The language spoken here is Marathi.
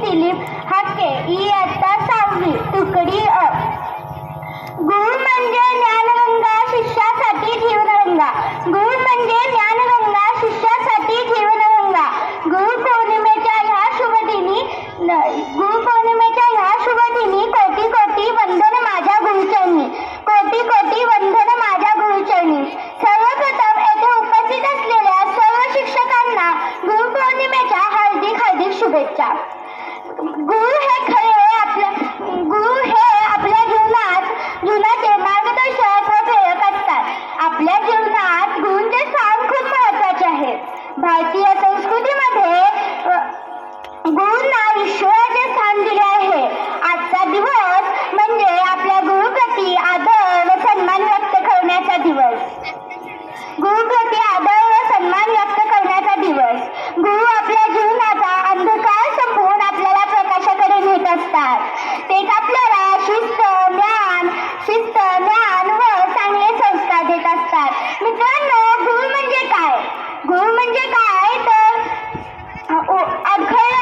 दिलीप हाके इयत्ता 6वी तुकडी अ. गुरु म्हणजे ज्ञानगंगा शिष्यासाठी जीवनगंगा. गुरु म्हणजे ज्ञानगंगा शिष्यासाठी जीवनगंगा. गुरुपौर्णिमेच्या ह्या शुभदिनी कोटी कोटी वंदन माझ्या गुरुचरणी. कोटी कोटी वंदन माझ्या गुरुचरणी. सर्वप्रथम येथे उपस्थित असलेल्या सर्व शिक्षकांना गुरुपौर्णिमेच्या हार्दिक हार्दिक शुभेच्छा. गुरु हे आपल्या जीवनाचे मार्गदर्शक व प्रेरक असतात. आपल्या जीवनात गुरूंचे स्थान खूप महत्त्वाचे आहे. भारतीय संस्कृतीमध्ये गुरूंना ईश्वराचे स्थान दिले आहे. आजचा दिवस म्हणजे आपल्या गुरुप्रती आदर व सन्मान व्यक्त करण्याचा दिवस. गुरुप्रती आदर व सन्मान व्यक्त करण्याचा दिवस. गुरु आपल्या जीवनाचा अंधकार संपवून आपल्याला प्रकाशाकडे नेत असतात. तेच आपल्याला शिस्त ज्ञान व चांगले संस्कार देत असतात. मित्रांनो, गुरु म्हणजे काय? गुरु म्हणजे काय तर अडखळ